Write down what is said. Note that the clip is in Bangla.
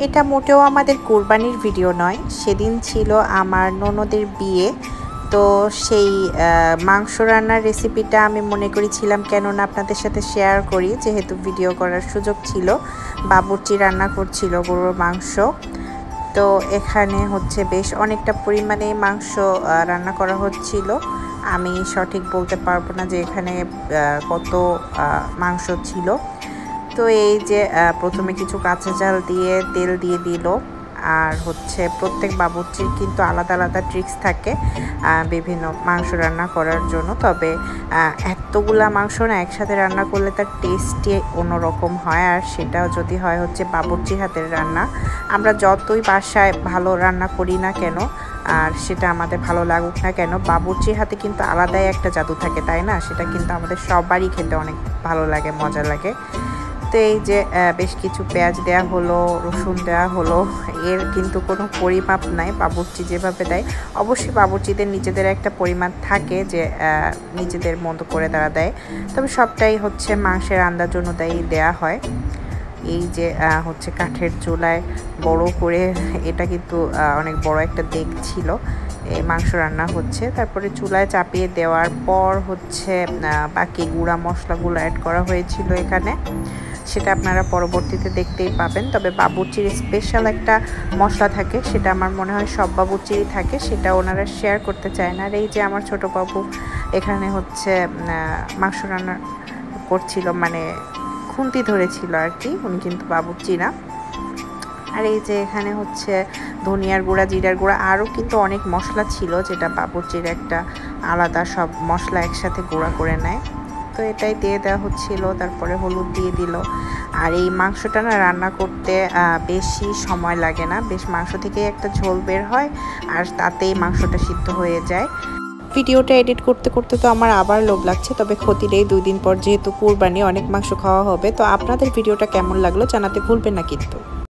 এটা মোটেও আমাদের কুরবানির ভিডিও নয়, সেদিন ছিল আমার ননদের বিয়ে। তো সেই মাংস রান্নার রেসিপিটা আমি মনে করেছিলাম কেননা আপনাদের সাথে শেয়ার করি, যেহেতু ভিডিও করার সুযোগ ছিল। বাবুর্চি রান্না করছিল গরুর মাংস। তো এখানে হচ্ছে বেশ অনেকটা পরিমাণে মাংস রান্না করা হচ্ছিল। আমি সঠিক বলতে পারবো না যে এখানে কত মাংস ছিল। তো এই যে প্রথমে কিছু কাঁচা জাল দিয়ে তেল দিয়ে দিল। আর হচ্ছে প্রত্যেক বাবুর্চির কিন্তু আলাদা আলাদা ট্রিক্স থাকে বিভিন্ন মাংস রান্না করার জন্য। তবে এতগুলা মাংস না একসাথে রান্না করলে তার টেস্টই অন্যরকম হয়। আর সেটাও যদি হয় হচ্ছে বাবুর্চির হাতের রান্না। আমরা যতই বাসায় ভালো রান্না করি না কেন, আর সেটা আমাদের ভালো লাগুক না কেন, বাবুর্চির হাতে কিন্তু আলাদাই একটা জাদু থাকে, তাই না? সেটা কিন্তু আমাদের সবারই খেতে অনেক ভালো লাগে, মজা লাগে। তো এই যে বেশ কিছু পেঁয়াজ দেয়া হলো, রসুন দেওয়া হলো। এর কিন্তু কোনো পরিমাপ নাই, বাবুর্চি যেভাবে দেয়। অবশ্যই বাবুর্চিদের নিজেদের একটা পরিমাপ থাকে যে নিজেদের মতো করে তারা দেয়। তবে সবটাই হচ্ছে মাংসের আন্দাজ অনুযায়ী দেয়া হয়। এই যে হচ্ছে কাঠের চুলায় বড় করে, এটা কিন্তু অনেক বড় একটা দেগ ছিল, এই মাংস রান্না হচ্ছে। তারপরে চুলায় চাপিয়ে দেওয়ার পর হচ্ছে বাকি গুঁড়া মশলাগুলো অ্যাড করা হয়েছিল এখানে, সেটা আপনারা পরবর্তীতে দেখতেই পাবেন। তবে বাবুর্চির স্পেশাল একটা মশলা থাকে, সেটা আমার মনে হয় সব বাবুর্চিরই থাকে, সেটা ওনারা শেয়ার করতে চায় না। আর এই যে আমার ছোট বাবু এখানে হচ্ছে মাংস রান্না করছিল, মানে খুন্তি ধরেছিল আর কি, উনি কিন্তু বাবুর্চি না। আর এই যে এখানে হচ্ছে ধনিয়ার গুঁড়া, জিরার গুঁড়া, আরও কিন্তু অনেক মশলা ছিল যেটা বাবুর্চির একটা আলাদা, সব মশলা একসাথে গুঁড়া করে নেয়। তো এটাই দিয়ে দেওয়া হচ্ছিল। তারপরে হলুদ দিয়ে দিল। আর এই মাংসটা না রান্না করতে বেশি সময় লাগে না, বেশ মাংস থেকে একটা ঝোল বের হয় আর তাতেই মাংসটা সিদ্ধ হয়ে যায়। ভিডিওটা এডিট করতে করতে তো আমার আবার লোভ লাগছে, তবে ক্ষতি নেই, 2 দিন পর যেহেতু কুরবানি, অনেক মাংস খাওয়া হবে। তো আপনাদের ভিডিওটা কেমন লাগলো জানাতে ভুলবেন না কিন্তু।